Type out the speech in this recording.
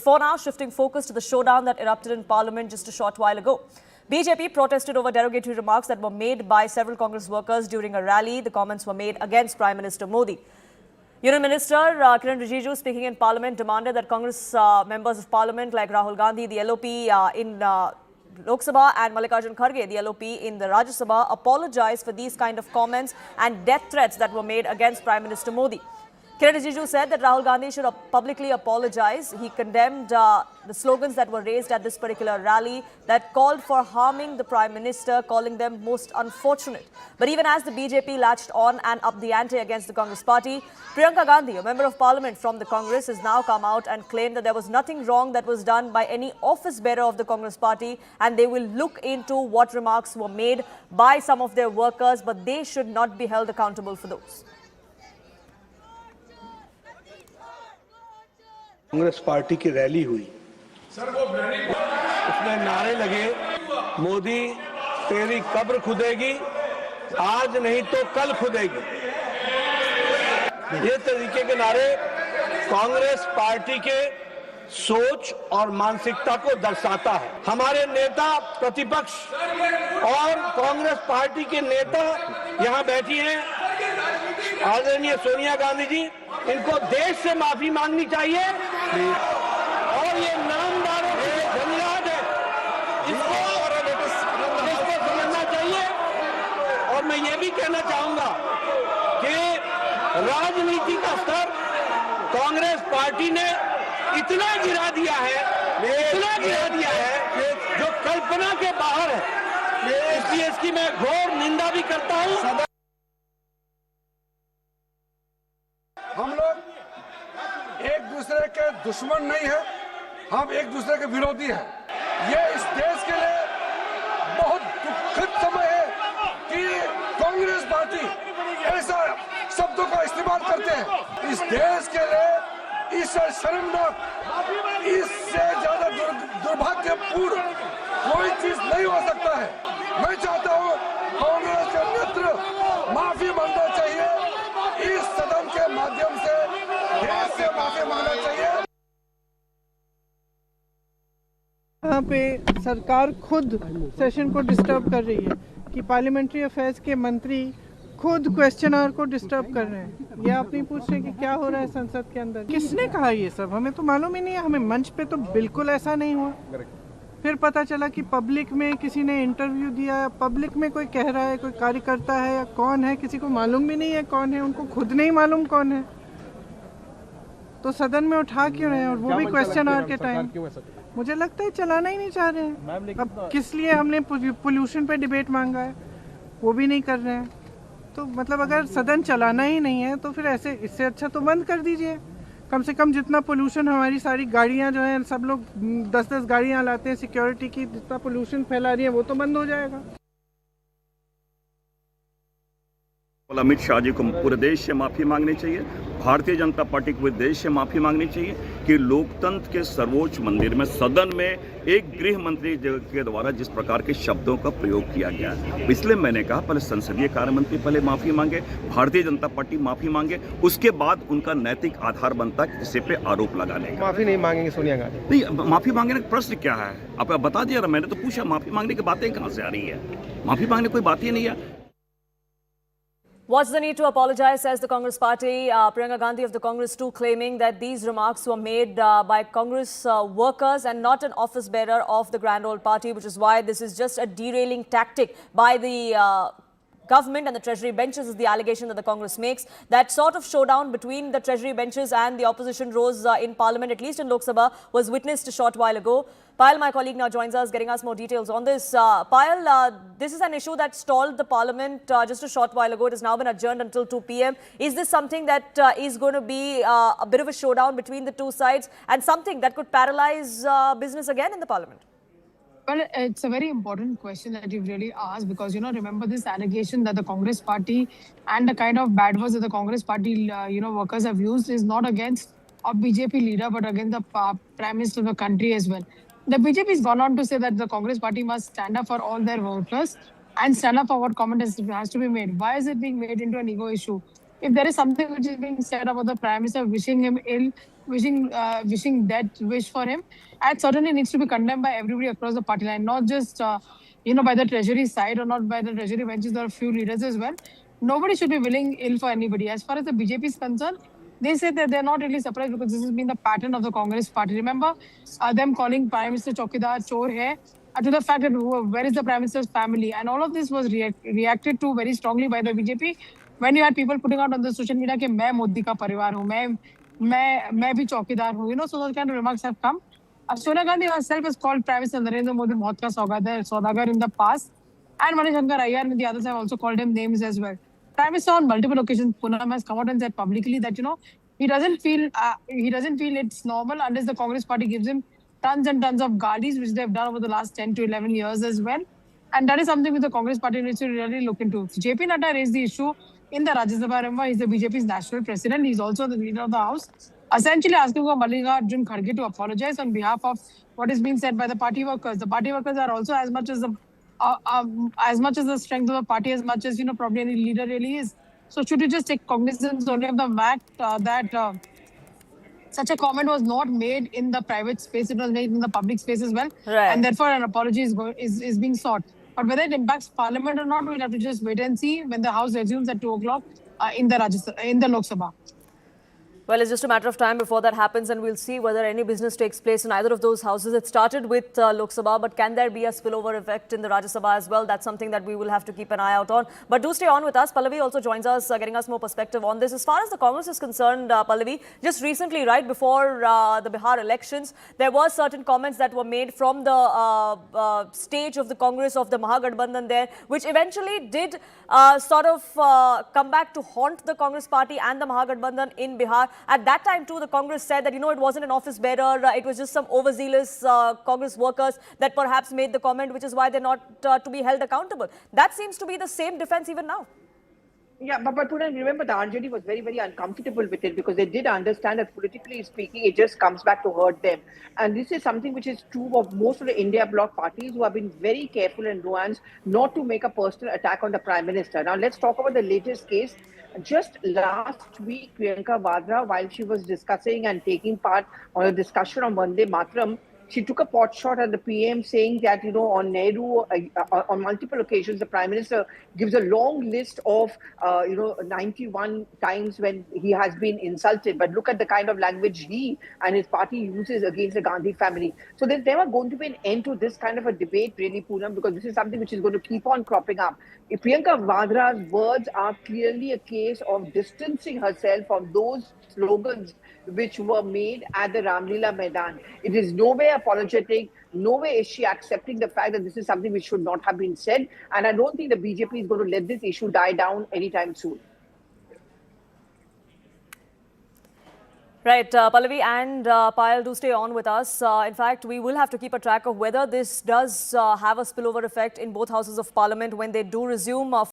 For now, shifting focus to the showdown that erupted in Parliament just a short while ago. BJP protested over derogatory remarks that were made by several Congress workers during a rally. The comments were made against Prime Minister Modi. Union Minister Kiren Rijiju, speaking in Parliament, demanded that Congress members of Parliament like Rahul Gandhi, the LOP in Lok Sabha, and Mallikarjun Kharge, the LOP in the Rajya Sabha, apologize for these kind of comments and death threats that were made against Prime Minister Modi. Kiren Rijiju said that Rahul Gandhi should publicly apologize. He condemned the slogans that were raised at this particular rally that called for harming the Prime Minister, calling them most unfortunate. But even as the BJP latched on and upped the ante against the Congress party, Priyanka Gandhi, a member of parliament from the Congress, has now come out and claimed that there was nothing wrong that was done by any office bearer of the Congress party, and they will look into what remarks were made by some of their workers, but they should not be held accountable for those. Congress party की rally हुई, उसमें नारे लगे, मोदी तेरी कब्र खुदेगी, आज नहीं तो कल खुदेगी। ये तरीके के नारे कांग्रेस पार्टी के सोच और मानसिकता को दर्शाता है। हमारे नेता प्रतिपक्ष और कांग्रेस पार्टी के नेता यहाँ बैठी हैं, आदरणीय सोनिया गांधी जी, इनको देश से माफी मांगनी चाहिए और ये नामदारों के धन्यवाद है, इसको समझना चाहिए। और मैं ये भी कहना चाहूंगा कि राजनीति का स्तर कांग्रेस पार्टी ने इतना गिरा दिया है जो कल्पना के बाहर है। इसलिए इसकी मैं घोर निंदा भी करता हूं। हम लोग एक दूसरे के दुश्मन नहीं है, हम एक दूसरे के विरोधी हैं। ये इस देश के लिए बहुत दुखद समय है कि कांग्रेस पार्टी ऐसा शब्दों का इस्तेमाल करते हैं। इस देश के लिए इससे शर्मनाक, इससे ज्यादा दुर्भाग्यपूर्ण कोई चीज नहीं हो सकता है। मैं चाहता हूँ कांग्रेस के नेतृत्व माफी मांगना चाहिए, इस सदन के माध्यम से देश से माफी मांगना चाहिए। यहाँ पे सरकार खुद सेशन को डिस्टर्ब कर रही है कि पार्लियामेंट्री अफेयर्स के मंत्री खुद क्वेश्चनर को डिस्टर्ब कर रहे हैं। ये आप नहीं पूछ रहे कि क्या हो रहा है संसद के अंदर। किसने कहा ये सब? हमें तो मालूम ही नहीं है। हमें मंच पे तो बिल्कुल ऐसा नहीं हुआ। फिर पता चला कि पब्लिक में किसी ने इंटरव्यू दिया, पब्लिक में कोई कह रहा है, कोई कार्यकर्ता है या कौन है, किसी को मालूम भी नहीं है कौन है, उनको खुद नहीं मालूम कौन है, तो सदन में उठा क्यों रहे हैं? और वो भी क्वेश्चन आवर के टाइम। मुझे लगता है चलाना ही नहीं चाह रहे हैं। अब किस लिए हमने पोल्यूशन पे डिबेट मांगा है, वो भी नहीं कर रहे हैं। तो मतलब अगर सदन चलाना ही नहीं है तो फिर ऐसे, इससे अच्छा तो बंद कर दीजिए। कम से कम जितना पोल्यूशन, हमारी सारी गाड़ियां जो हैं, सब लोग 10-10 गाड़ियां लाते हैं सिक्योरिटी की, जितना पोल्यूशन फैला रही है वो तो बंद हो जाएगा। अमित शाह जी को पूरे देश से माफी मांगनी चाहिए, भारतीय जनता पार्टी को पूरे देश से माफी मांगनी चाहिए कि लोकतंत्र के सर्वोच्च मंदिर में, सदन में एक गृह मंत्री के द्वारा जिस प्रकार के शब्दों का प्रयोग किया गया है। इसलिए मैंने कहा पहले संसदीय कार्य मंत्री पहले माफी मांगे, भारतीय जनता पार्टी माफी मांगे, उसके बाद उनका नैतिक आधार बनता है किसी पे आरोप लगाने का। माफी नहीं मांगेंगे सोनिया गांधी? नहीं, माफी मांगने का प्रश्न क्या है? आप बता दिया, मैंने तो पूछा माफी मांगने की बातें कहाँ से आ रही है? माफी मांगने कोई बात ही नहीं है। What's the need to apologize, says the Congress party. Priyanka Gandhi of the Congress too claiming that these remarks were made by Congress workers and not an office bearer of the grand old party, which is why this is just a derailing tactic by the government and the treasury benches, is the allegation that the Congress makes. That sort of showdown between the treasury benches and the opposition rows in parliament, at least in Lok Sabha, was witnessed a short while ago. Payal, my colleague, now joins us, getting us more details on this. Payal, this is an issue that stalled the parliament just a short while ago. It has now been adjourned until 2 p.m. Is this something that is going to be a bit of a showdown between the two sides and something that could paralyze business again in the parliament? Well, it's a very important question that you've really asked because, remember this allegation that the Congress party and the kind of bad words that the Congress party, workers have used is not against a BJP leader, but against the Prime Minister of the country as well. The BJP has gone on to say that the Congress party must stand up for all their workers and stand up for what comment has to be made. Why is it being made into an ego issue? if there is something which is being said about the Prime Minister wishing him ill, wishing death wish for him, and certainly needs to be condemned by everybody across the party line, not just by the Treasury side or not by the Treasury benches. There are a few leaders as well. Nobody should be willing ill for anybody. As far as the BJP is concerned, they say that they're not really surprised because this has been the pattern of the Congress party. Remember them calling Prime Minister Chowkidar chor hai, to the fact that where is the Prime Minister's family? And all of this was reacted to very strongly by the BJP when you had people putting out on the social media कि मैं मोदी का परिवार हूँ, मैं भी चौकीदार हूँ, so those kind of remarks have come. Sonia Gandhi herself has called Prime Minister Narendra Modi मौत का सौदागर in the past, and Manishankar Ayyar and the others have also called him names as well. Prime Minister on multiple occasions, Poonam has come out and said publicly that he doesn't feel it's normal unless the Congress party gives him tons and tons of galis, which they've done over the last 10 to 11 years as well. And that is something which the Congress party needs to really look into. JP Nadda raised the issue in the Rajya Sabha. Remember, he's the BJP's national president. He's also the leader of the House, essentially asking for Mallikarjun Kharge to apologize on behalf of what is being said by the party workers. The party workers are also as much as the strength of the party, as much as probably any leader really is. So should you just take cognizance only of the fact that such a comment was not made in the private space, it was made in the public space as well. Right. And therefore an apology is being sought. But whether it impacts Parliament or not, we'll have to just wait and see when the House resumes at 2 o'clock in the Lok Sabha. Well, it's just a matter of time before that happens, and we'll see whether any business takes place in either of those houses. It started with Lok Sabha, but can there be a spillover effect in the Rajya Sabha as well? That's something that we will have to keep an eye out on. But do stay on with us. Pallavi also joins us, getting us more perspective on this. As far as the Congress is concerned, Pallavi, just recently, right before the Bihar elections, there were certain comments that were made from the stage of the Congress of the Mahagathbandhan there, which eventually did come back to haunt the Congress party and the Mahagathbandhan in Bihar. At that time too, the Congress said that, it wasn't an office bearer, it was just some overzealous Congress workers that perhaps made the comment, which is why they're not to be held accountable. That seems to be the same defense even now. Yeah, but Poonam, remember the RJD was very, very uncomfortable with it because they did understand that politically speaking, it just comes back to hurt them. And this is something which is true of most of the India bloc parties who have been very careful and nuanced not to make a personal attack on the Prime Minister. Now, let's talk about the latest case. Just last week, Priyanka Vadra, while she was discussing and taking part on a discussion on Vande Mataram, she took a pot shot at the PM saying that, on Nehru, on multiple occasions, the Prime Minister gives a long list of, 91 times when he has been insulted. But look at the kind of language he and his party uses against the Gandhi family. So there's never going to be an end to this kind of a debate, really, Poonam, because this is something which is going to keep on cropping up. If Priyanka Vadra's words are clearly a case of distancing herself from those slogans which were made at the Ramlila Maidan. It is no way apologetic, no way is she accepting the fact that this is something which should not have been said. And I don't think the BJP is going to let this issue die down anytime soon. Right, Pallavi and Payal, do stay on with us. In fact, we will have to keep a track of whether this does have a spillover effect in both houses of Parliament when they do resume